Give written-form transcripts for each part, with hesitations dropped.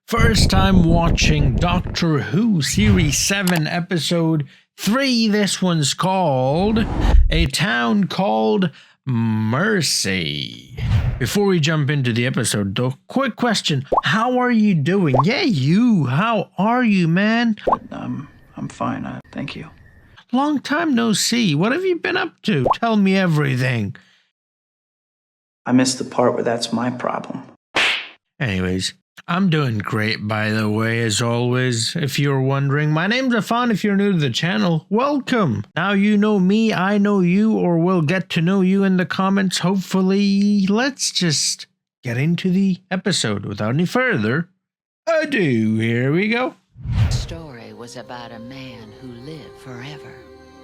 First time watching Doctor Who Series 7 Episode 3. This one's called A Town Called Mercy. Before we jump into the episode though, quick question. How are you doing? Yeah, you. How are you, man? I'm fine. Thank you. Long time no see. What have you been up to? Tell me everything. I missed the part where that's my problem. Anyways, I'm doing great, by the way, as always. If you're wondering, my name's Affan. If you're new to the channel, welcome. Now you know me, I know you, or we'll get to know you in the comments. Hopefully, let's just get into the episode without any further ado. Here we go. The story was about a man who lived forever,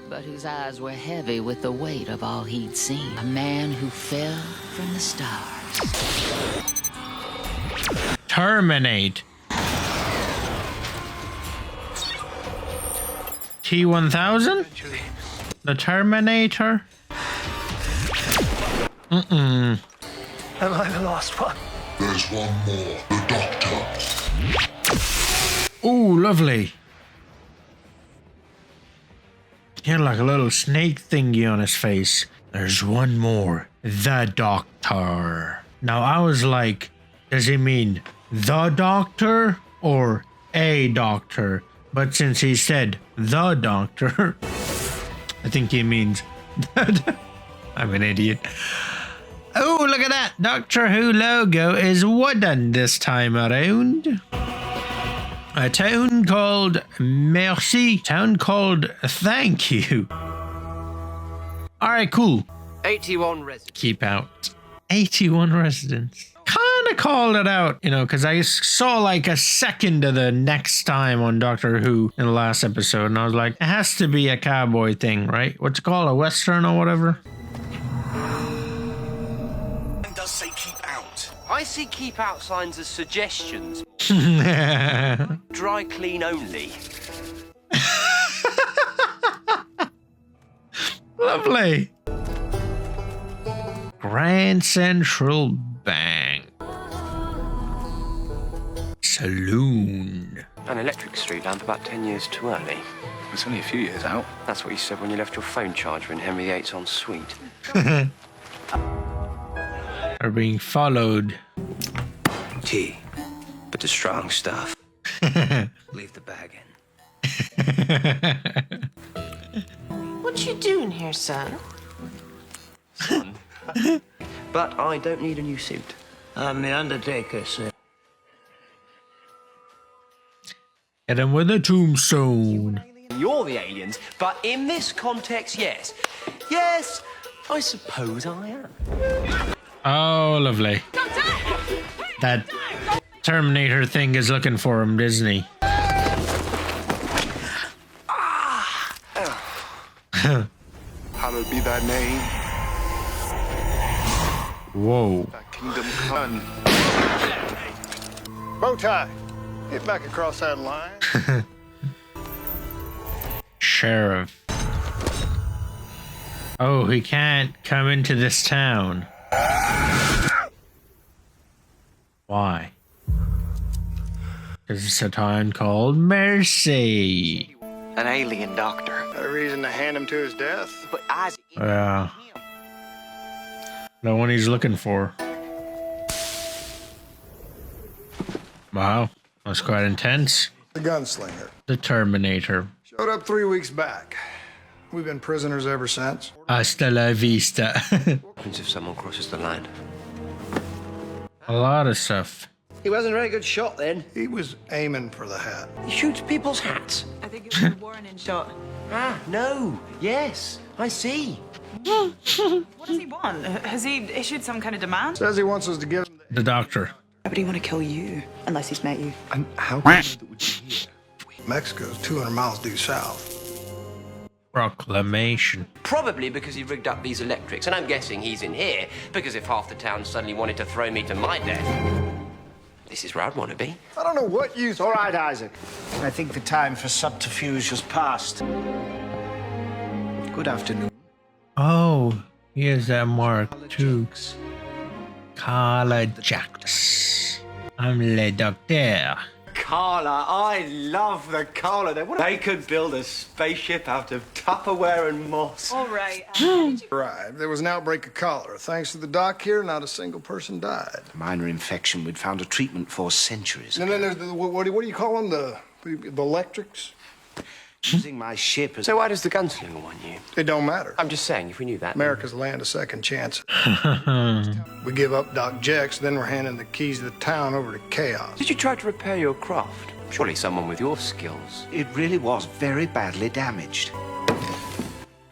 but whose eyes were heavy with the weight of all he'd seen. A man who fell from the stars. Terminate. T-1000? The Terminator? Am I the last one? There's one more. The Doctor. Ooh, lovely. He had like a little snake thingy on his face. There's one more. The Doctor. Now I was like, does he mean the Doctor or a doctor? But since he said the Doctor, I think he means I'm an idiot. Oh, look at that. Doctor Who logo is wooden this time around. A town called Mercy. Town called Thank You. Alright, cool. 81 residents. Keep out. 81 residents. Kinda called it out, you know, because I saw like a second of the next time on Doctor Who in the last episode, and I was like, it has to be a cowboy thing, right? What's it called? A western or whatever? It does say keep out. I see keep out signs as suggestions. Dry clean only. Lovely. Grand Central Bank. Saloon. An electric street lamp about 10 years too early. It's only a few years out. That's what you said when you left your phone charger in Henry VIII's ensuite. Are being followed. Tea. But the strong stuff. Leave the bag in. What you doing here, son? Son. But I don't need a new suit. I'm the Undertaker, sir. Hit him with a tombstone. You're the aliens, but in this context, yes. Yes, I suppose I am. Oh, lovely. That Terminator thing is looking for him, isn't he? Hallowed be thy name. Whoa. Thy kingdom come. Bowtie, get back across that line. Sheriff. Oh, he can't come into this town. Why? Because it's a town called Mercy. An alien doctor. A reason to hand him to his death. But as Yeah. The one he's looking for. Wow. That's quite intense. The gunslinger. The Terminator. Showed up 3 weeks back. We've been prisoners ever since. Hasta la vista. what happens if someone crosses the line? A lot of stuff. He wasn't a very good shot then. He was aiming for the hat. He shoots people's hats. I think it was a warning shot. Ah, no. Yes, I see. What does he want? Has he issued some kind of demand? Says he wants us to give him The Doctor. Why would he want to kill you? Unless he's met you. And how come that would be here? Mexico's 200 miles due south. Proclamation. Probably because he rigged up these electrics, and I'm guessing he's in here because if half the town suddenly wanted to throw me to my death, this is where I'd want to be. I don't know what you... All right, Isaac. I think the time for subterfuge has passed. Good afternoon. Oh, here's that mark too. Carla Jacks. I'm le docteur. Carla, I love the Carla. They could build a spaceship out of Tupperware and moss. All right. Right. There was an outbreak of cholera. Thanks to the doc here, not a single person died. Minor infection we'd found a treatment for centuries And ago. then there's the, what do you call them? The electrics? Using my ship as So why does the gunslinger want you? It don't matter. I'm just saying, if we knew that. America's the land of second chances. We give up Doc Jex, then we're handing the keys of the town over to chaos. Did you try to repair your craft? Surely someone with your skills. it really was very badly damaged.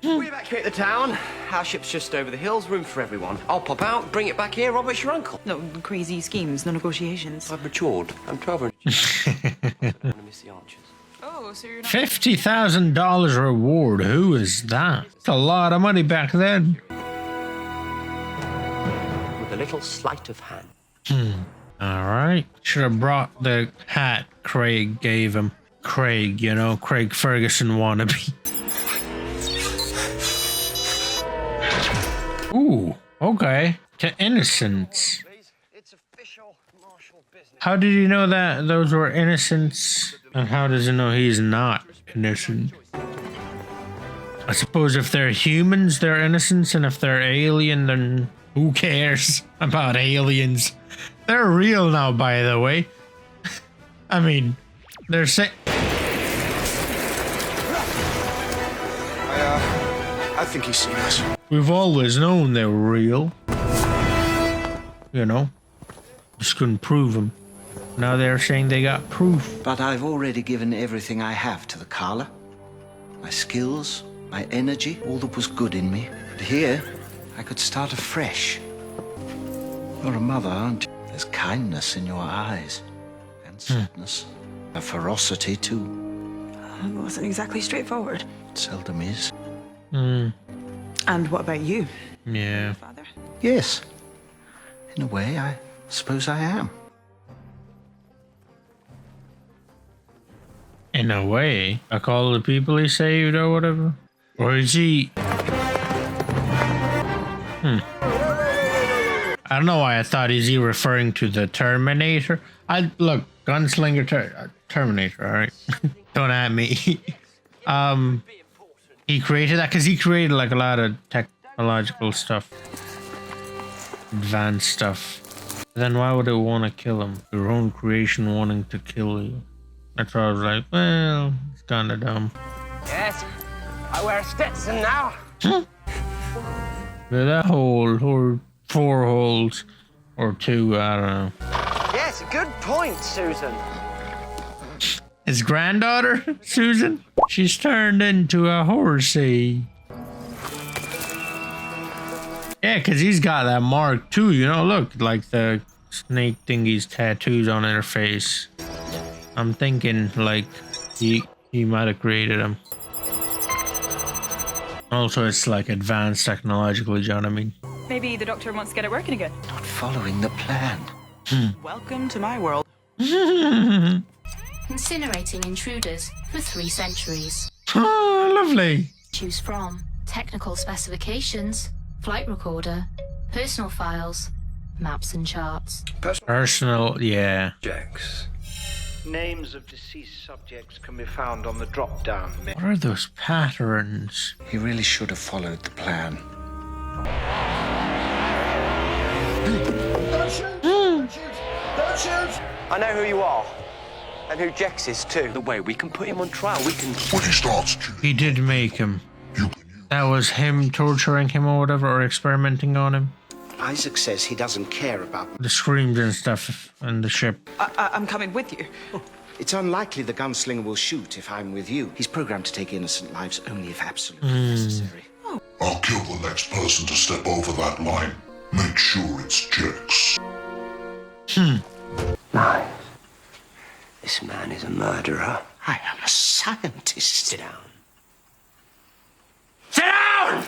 We evacuate the town. Our ship's just over the hills, room for everyone. I'll pop out, bring it back here. Robert's your uncle. No crazy schemes, no negotiations. I've matured. I'm 12 and... I want to miss the archers. Oh, so you're not... $50,000 reward. Who is that? It's a lot of money back then. With a little sleight of hand. All right. Should have brought the hat Craig gave him. Craig, you know, Craig Ferguson wannabe. Ooh, okay. To innocents. How did he know that those were innocents? And how does he know he's not innocent? I suppose if they're humans, they're innocents, and if they're alien, then who cares about aliens? They're real now, by the way. I mean, they're I think he's seen us. We've always known they were real. You know, just couldn't prove them. Now they're saying they got proof. But I've already given everything I have to the Carla. My skills, my energy, all that was good in me. But here, I could start afresh. You're a mother, aren't you? There's kindness in your eyes. And sadness. A ferocity, too. It wasn't exactly straightforward. It seldom is. And what about you, Yeah. Father? Yes. In a way, I suppose I am. In a way, like all the people he saved or whatever. Or is he? I don't know why I thought is he referring to the Terminator. I look gunslinger Terminator. All right, don't at me. He created that because he created like a lot of technological stuff, advanced stuff. Then why would it want to kill him? Your own creation wanting to kill you. That's why I was like, well, it's kind of dumb. Yes, I wear a Stetson now. With that hole, or 4 holes, or 2, I don't know. Yes, good point, Susan. His granddaughter, Susan, she's turned into a horsey. Yeah, because he's got that mark too, you know, look, like the snake thingy's tattoos on her face. I'm thinking, like, he might have created him. Also, it's like advanced technologically, you know what I mean? Maybe the doctor wants to get it working again. Not following the plan. Welcome to my world. Incinerating intruders for 3 centuries. Oh, lovely. Choose from technical specifications, flight recorder, personal files, maps and charts. Personal, yeah. Jax. Names of deceased subjects can be found on the drop-down menu. What are those patterns? He really should have followed the plan. Don't shoot! Don't shoot! Don't shoot! I know who you are. And who Jex is too. The way we can put him on trial, we can... When he starts to, He did make him. you can use. That was him torturing him or whatever, or experimenting on him. Isaac says he doesn't care about... The screams and stuff in the ship. I'm coming with you. It's unlikely the gunslinger will shoot if I'm with you. He's programmed to take innocent lives only if absolutely necessary. I'll kill the next person to step over that line. Make sure it's Jex. Nice. This man is a murderer. I am a scientist. Sit down. Sit down!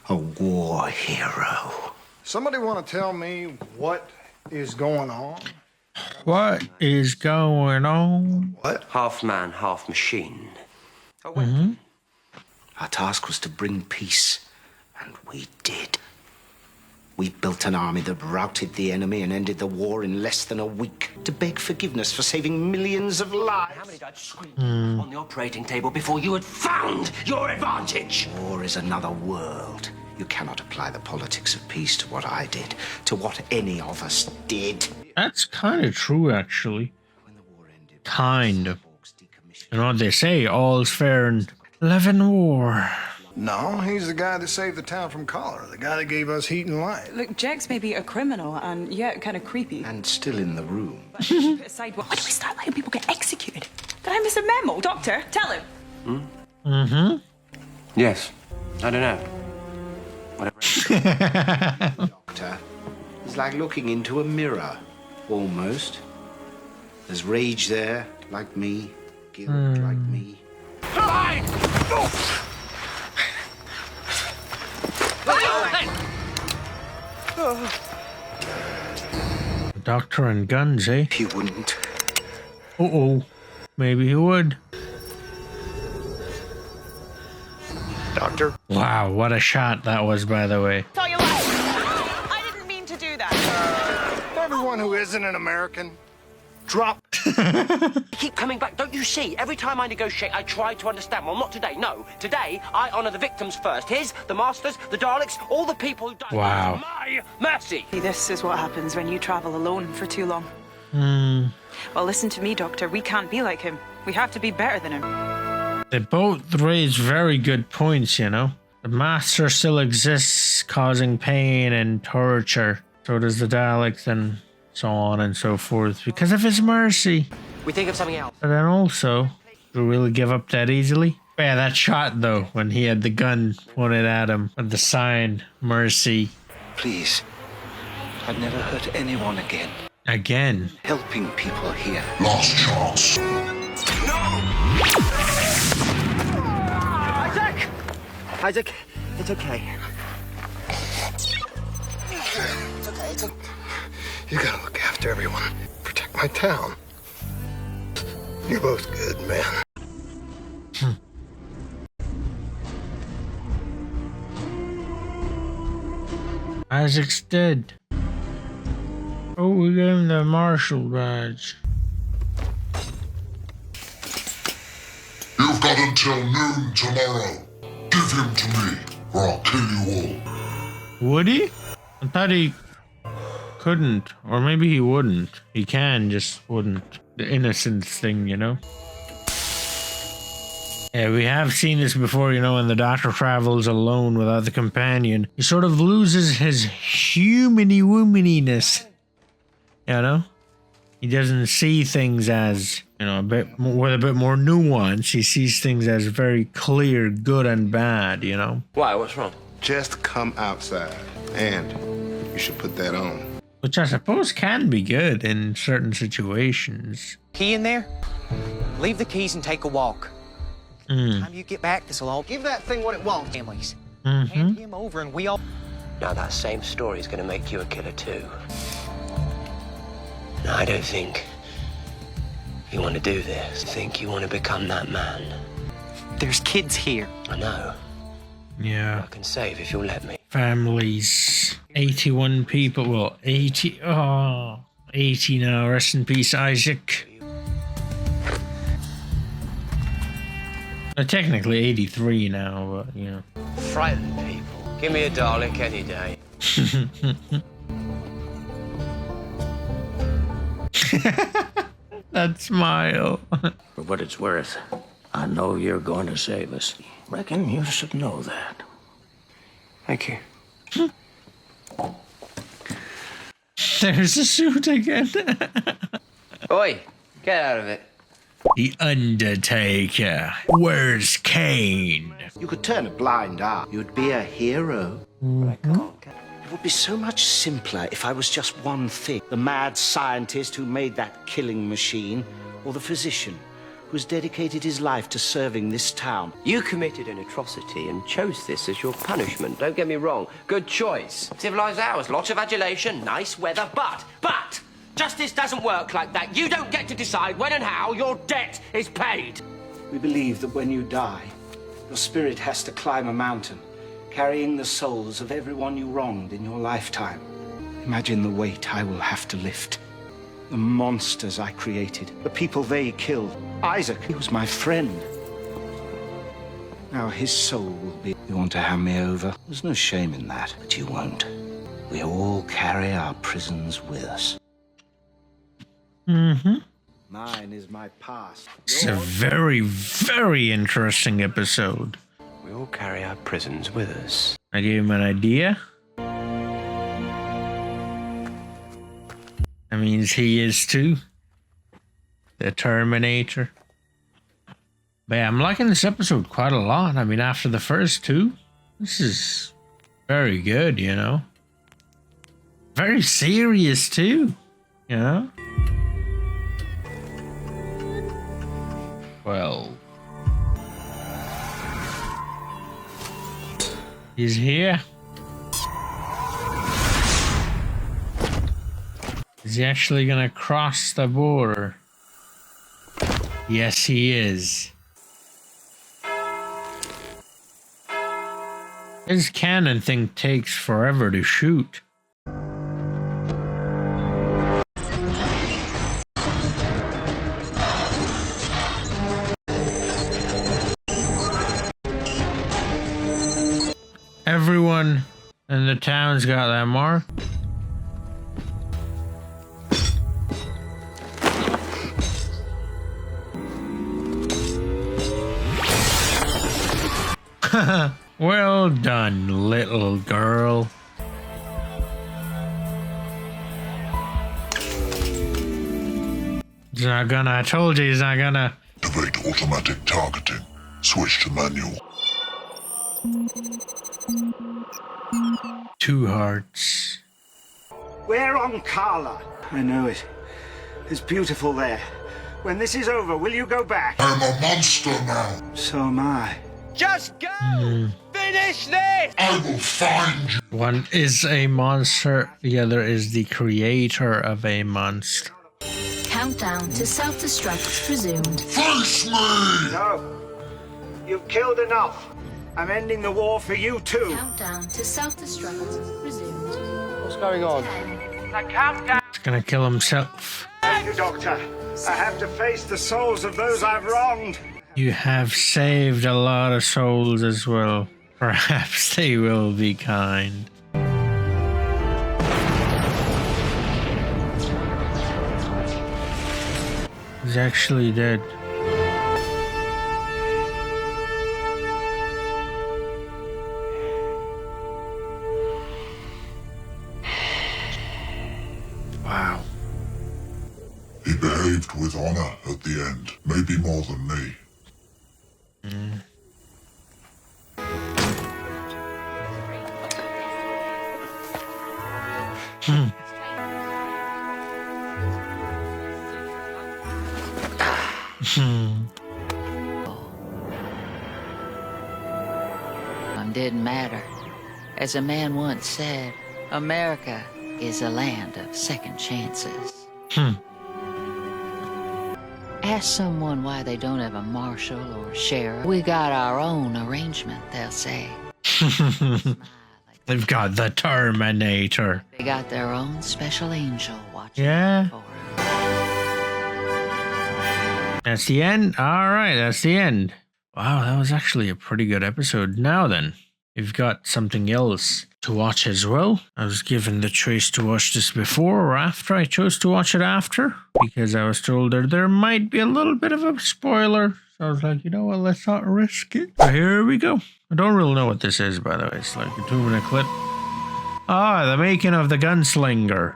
A war hero. Somebody want to tell me what is going on? What is going on? What? Half man, half machine. A weapon. Our task was to bring peace, and we did. We built an army that routed the enemy and ended the war in less than a week. To beg forgiveness for saving millions of lives. How many died screaming on the operating table before you had found your advantage? War is another world. You cannot apply the politics of peace to what I did, to what any of us did. That's kind of true, actually. Kind of. You know what they say, all's fair in love and war. No, he's the guy that saved the town from cholera, the guy that gave us heat and light. Look, Jex may be a criminal and, yeah, kind of creepy. And still in the room. But put aside, why do we start letting people get executed? Did I miss a memo? Doctor, tell him. Yes. I don't know. Whatever. Doctor, it's like looking into a mirror, almost. There's rage there, like me. Guilt, like me. Doctor and guns, eh? He wouldn't. Uh-oh. Maybe he would. Doctor? Wow, what a shot that was, by the way. Tell you what, I didn't mean to do that. Everyone who isn't an American, drop. Keep coming back, don't you see? Every time I negotiate, I try to understand. Well, not today, no. Today, I honour the victims first. His, the Masters, the Daleks, all the people who died. Wow. My mercy. This is what happens when you travel alone for too long. Well, listen to me, Doctor. We can't be like him. We have to be better than him. They both raise very good points, you know. The Master still exists, causing pain and torture. So does the Daleks and so on and so forth, because of his mercy. We think of something else. But then also, do we really give up that easily? Yeah, that shot though, when he had the gun pointed at him with the sign, mercy. Please, I'd never hurt anyone again. Again. Helping people here. Last chance. Isaac! Isaac, it's okay. It's okay. You gotta look after everyone. Protect my town. You're both good, man. Isaac's dead. Oh, we gave him the Marshal badge. You've got until noon tomorrow. Give him to me, or I'll kill you all. Would he? I thought he couldn't, or maybe he wouldn't. He can, just wouldn't. The innocence thing, you know? Yeah, we have seen this before, you know, when the Doctor travels alone without the companion. He sort of loses his humany-womaniness, you know? He doesn't see things as, you know, with a bit more nuance. He sees things as very clear, good and bad, you know? Why? What's wrong? Just come outside, and you should put that on. Which I suppose can be good in certain situations. Key in there? Leave the keys and take a walk. By the time you get back, this'll all give that thing what it wants. Families. Hand him over and we all... Now that same story is going to make you a killer too. Now, I don't think you want to do this. I think you want to become that man. There's kids here. I know. Yeah. I can save if you'll let me. Families. 81 people. Well, 80. Oh, 80 now. Rest in peace, Isaac. Technically 83 now, but, you know. Frightened people. Give me a Dalek any day. That smile. For what it's worth, I know you're going to save us. Reckon you should know that. Thank you. There's the suit again. Oi, get out of it. The Undertaker. Where's Kane? You could turn a blind eye. You'd be a hero. I can't. It would be so much simpler if I was just one thing. The mad scientist who made that killing machine, or the physician who's dedicated his life to serving this town. You committed an atrocity and chose this as your punishment. Don't get me wrong. Good choice. Civilized hours, lots of adulation, nice weather, but justice doesn't work like that. You don't get to decide when and how your debt is paid. We believe that when you die, your spirit has to climb a mountain, carrying the souls of everyone you wronged in your lifetime. Imagine the weight I will have to lift. The monsters I created, the people they killed. Isaac, he was my friend. Now his soul will be... You want to hand me over? There's no shame in that, but you won't. We all carry our prisons with us. Mm-hmm. Mine is my past. It's a very, very interesting episode. We all carry our prisons with us. I gave him an idea. That means he is too. The Terminator. But yeah, I'm liking this episode quite a lot. I mean, after the first two, this is very good, you know. Very serious too, you know. Well, he's here. Is he actually gonna cross the border? Yes, he is. His cannon thing takes forever to shoot. Everyone in the town's got that mark. Well done, little girl. He's not gonna, I told you he's not gonna. Activate automatic targeting. Switch to manual. 2 hearts. We're on Carla. I know it. It's beautiful there. When this is over, will you go back? I'm a monster now. So am I. Just go! Finish this! I will find you. One is a monster, the other is the creator of a monster. Countdown to self-destruct presumed. Face me! No. You've killed enough. I'm ending the war for you too. Countdown to self-destruct resumed. What's going on? The countdown. He's gonna kill himself. Thank you, Doctor. I have to face the souls of those I've wronged. You have saved a lot of souls as well. Perhaps they will be kind. He's actually dead. Wow. He behaved with honor at the end. Maybe more than me. Didn't matter. As a man once said, America is a land of second chances. Ask someone why they don't have a marshal or sheriff. We got our own arrangement, they'll say. They've got the Terminator. They got their own special angel watching Yeah. for them. That's the end? Alright, that's the end. Wow, that was actually a pretty good episode. Now then, we've got something else to watch as well. I was given the choice to watch this before or after. I chose to watch it after because I was told that there might be a little bit of a spoiler. So I was like, you know what, let's not risk it. So here we go. I don't really know what this is, by the way. It's like a 2-minute clip. Ah, the making of the gunslinger.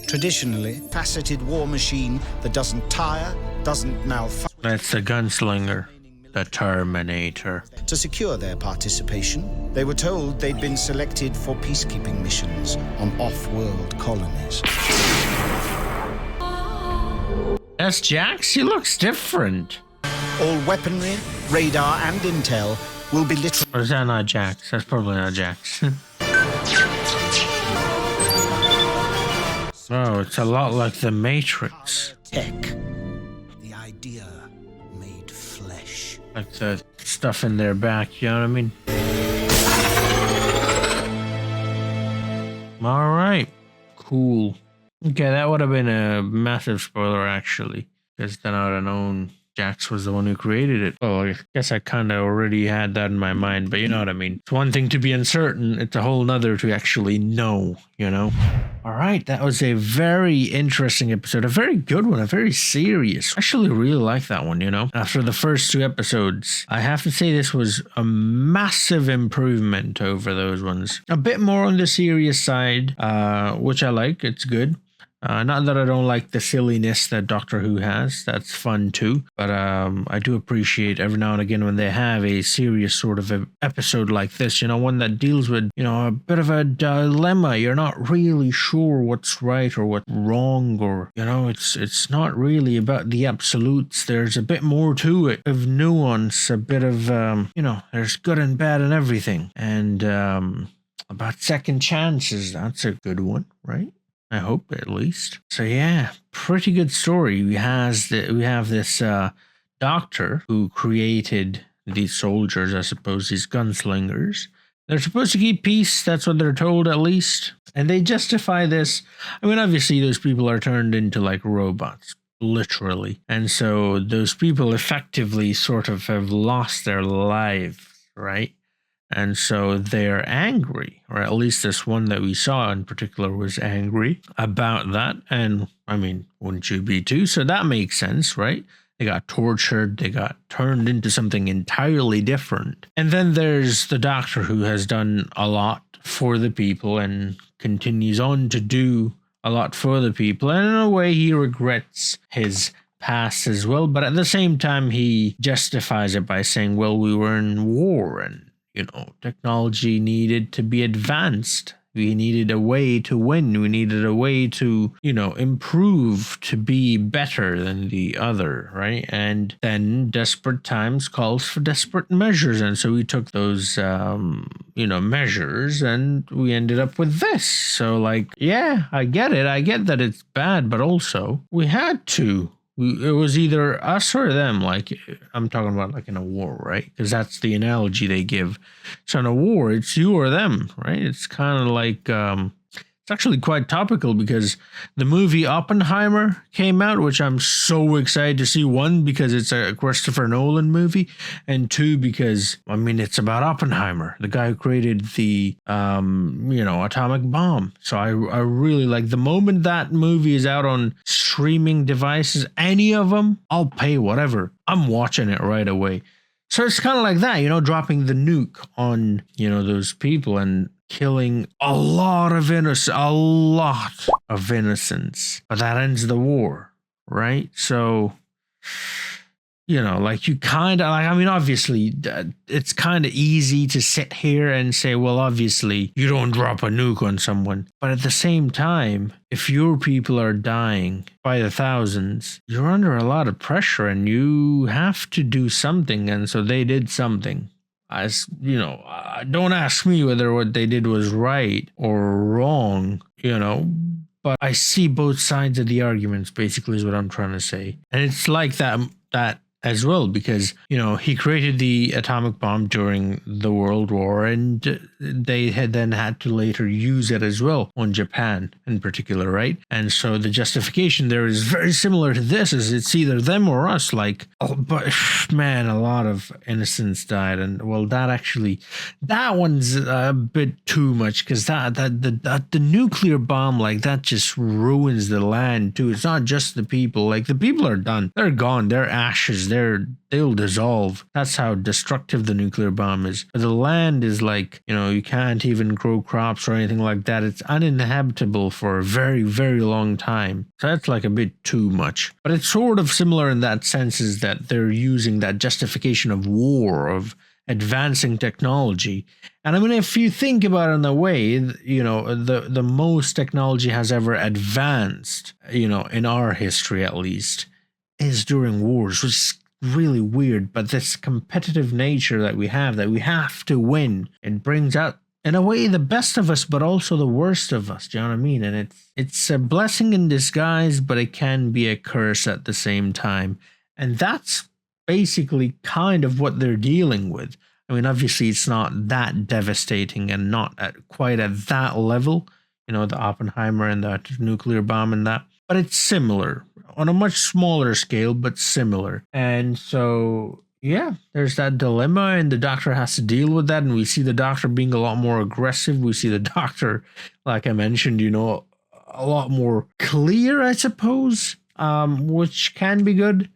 Traditionally, faceted war machine that doesn't tire, doesn't malfunction. That's the gunslinger. The Terminator. To secure their participation, they were told they'd been selected for peacekeeping missions on off-world colonies. That's Jax? He looks different. All weaponry, radar, and intel will be literally... Or is that not Jax? That's probably not Jax. Oh, it's a lot like the Matrix. Tech. The idea made flesh. Like the stuff in their back, you know what I mean? All right. Cool. Okay, that would have been a massive spoiler, actually, because then I would have known Jax was the one who created it. Well, I guess I kind of already had that in my mind, but you know what I mean. It's one thing to be uncertain, it's a whole nother to actually know, you know? All right, that was a very interesting episode, a very good one, a very serious. I actually really like that one, you know? After the first 2 episodes, I have to say this was a massive improvement over those ones. A bit more on the serious side, which I like, it's good. Not that I don't like the silliness that Doctor Who has. That's fun too. But I do appreciate every now and again when they have a serious sort of a episode like this, you know, one that deals with, you know, a bit of a dilemma. You're not really sure what's right or what's wrong, or, you know, it's not really about the absolutes. There's a bit more to it, of nuance, a bit of, you know, there's good and bad and everything. And about second chances, that's a good one, right? I hope, at least. So yeah, pretty good story. We have this doctor who created these soldiers, I suppose, these gunslingers. They're supposed to keep peace. That's what they're told, at least. And they justify this. I mean, obviously, those people are turned into like robots, literally. And so those people effectively sort of have lost their lives, right? And so they're angry, or at least this one that we saw in particular was angry about that. And I mean, wouldn't you be too? So that makes sense, right? They got tortured, they got turned into something entirely different. And then there's the doctor who has done a lot for the people and continues on to do a lot for the people. And in a way, he regrets his past as well. But at the same time, he justifies it by saying, well, we were in war and, you know, technology needed to be advanced. We needed a way to win. We needed a way to, you know, improve, to be better than the other, right? And then desperate times calls for desperate measures. And so we took those, you know, measures and we ended up with this. So like, yeah, I get it. I get that it's bad, but also we had to. It was either us or them. Like, I'm talking about like in a war, right? Because that's the analogy they give. So in a war, it's you or them, right? It's kind of like, it's actually quite topical because the movie Oppenheimer came out, which I'm so excited to see. 1, because it's a Christopher Nolan movie, and 2, because, I mean, it's about Oppenheimer, the guy who created the, you know, atomic bomb. So I really like the moment that movie is out on streaming devices, any of them, I'll pay whatever. I'm watching it right away. So it's kind of like that, you know, dropping the nuke on, you know, those people and killing a lot of innocence, but that ends the war, right? So, you know, like you kind of, like, I mean, obviously, it's kind of easy to sit here and say, well, obviously, you don't drop a nuke on someone. But at the same time, if your people are dying by the thousands, you're under a lot of pressure and you have to do something. And so they did something. As you know, don't ask me whether what they did was right or wrong, you know, but I see both sides of the arguments, basically, is what I'm trying to say. And it's like that as well, because, you know, he created the atomic bomb during the World War, and they had then had to later use it as well on Japan in particular, right? And so the justification there is very similar to this, is it's either them or us, like, oh, but man, a lot of innocents died, and well, that one's a bit too much, because the nuclear bomb, like, that just ruins the land too. It's not just the people, like, the people are done, they're gone, they're ashes, they'll dissolve. That's how destructive the nuclear bomb is. But the land is like, you know, you can't even grow crops or anything like that. It's uninhabitable for a very, very long time. So that's like a bit too much. But it's sort of similar in that sense, is that they're using that justification of war, of advancing technology. And I mean, if you think about it in a way, you know, the most technology has ever advanced, you know, in our history at least, is during wars, which is really weird. But this competitive nature that we have to win, it brings out, in a way, the best of us, but also the worst of us. Do you know what I mean? And it's a blessing in disguise, but it can be a curse at the same time. And that's basically kind of what they're dealing with. I mean, obviously, it's not that devastating and not quite at that level. You you know, the Oppenheimer and that nuclear bomb and that. But it's similar on a much smaller scale, but similar. And so, yeah, there's that dilemma, and the doctor has to deal with that. And we see the doctor being a lot more aggressive. We see the doctor, like I mentioned, you know, a lot more clear, I suppose, which can be good.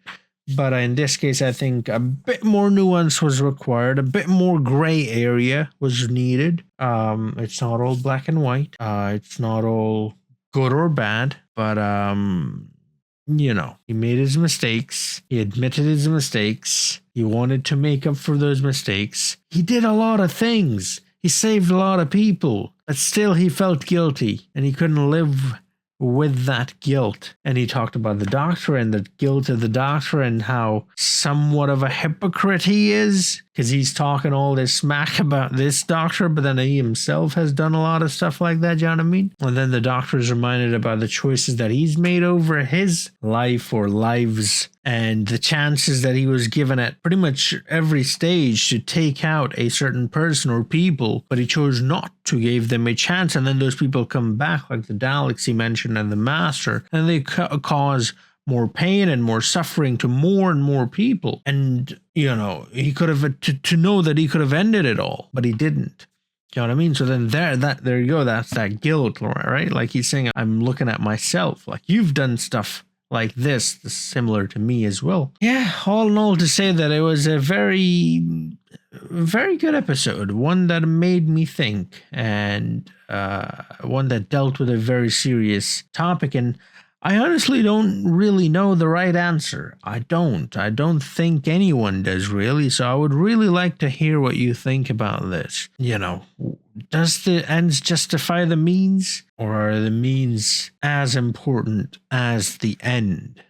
But in this case, I think a bit more nuance was required. A bit more gray area was needed. It's not all black and white. It's not all good or bad. But, you know, he made his mistakes. He admitted his mistakes. He wanted to make up for those mistakes. He did a lot of things. He saved a lot of people. But still, he felt guilty. And he couldn't live with that guilt. And he talked about the doctor and the guilt of the doctor and how somewhat of a hypocrite he is, because he's talking all this smack about this doctor, but then he himself has done a lot of stuff like that, you know what I mean? And then the doctor is reminded about the choices that he's made over his life or lives, and the chances that he was given at pretty much every stage to take out a certain person or people, but he chose not to give them a chance. And then those people come back, like the Daleks he mentioned and the Master, and they cause more pain and more suffering to more and more people. And, you know, he could have, to know that he could have ended it all, but he didn't. You know what I mean? So then there you go. That's that guilt, right? Like he's saying, I'm looking at myself. Like, you've done stuff like this similar to me as well. Yeah, all in all, to say that it was a very good episode, one that made me think, and one that dealt with a very serious topic. And I honestly don't really know the right answer. I don't think anyone does, really. So I would really like to hear what you think about this. You know, does the ends justify the means, or are the means as important as the end?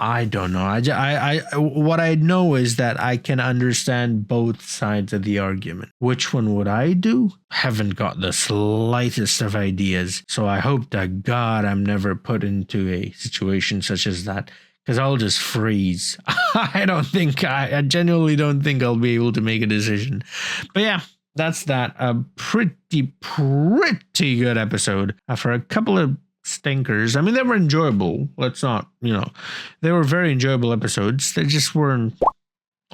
I don't know. I what I know is that I can understand both sides of the argument. Which one would I do? Haven't got the slightest of ideas. So I hope to God I'm never put into a situation such as that, because I'll just freeze. I genuinely don't think I'll be able to make a decision. But yeah, that's that. A pretty good episode for a couple of stinkers. I mean, they were enjoyable. Let's not, you know, they were very enjoyable episodes. They just weren't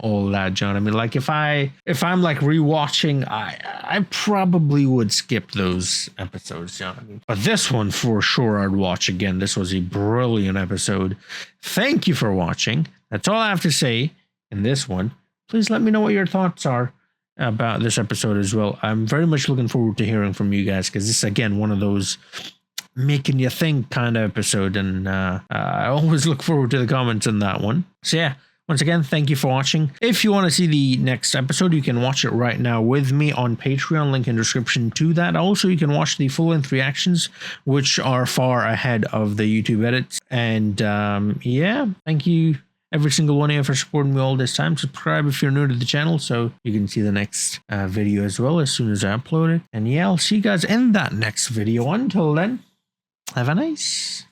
all that, John. I mean, like if I'm like rewatching, I probably would skip those episodes, John. I mean, but this one for sure I'd watch again. This was a brilliant episode. Thank you for watching. That's all I have to say in this one. Please let me know what your thoughts are about this episode as well. I'm very much looking forward to hearing from you guys, because this is again one of those making you think kind of episode, and I always look forward to the comments on that one. So yeah, once again, thank you for watching. If you want to see the next episode, you can watch it right now with me on Patreon, link in description to that. Also, you can watch the full-length reactions, which are far ahead of the YouTube edits. And yeah, thank you every single one of you for supporting me all this time. Subscribe if you're new to the channel so you can see the next video as well as soon as I upload it. And yeah, I'll see you guys in that next video. Until then, have a nice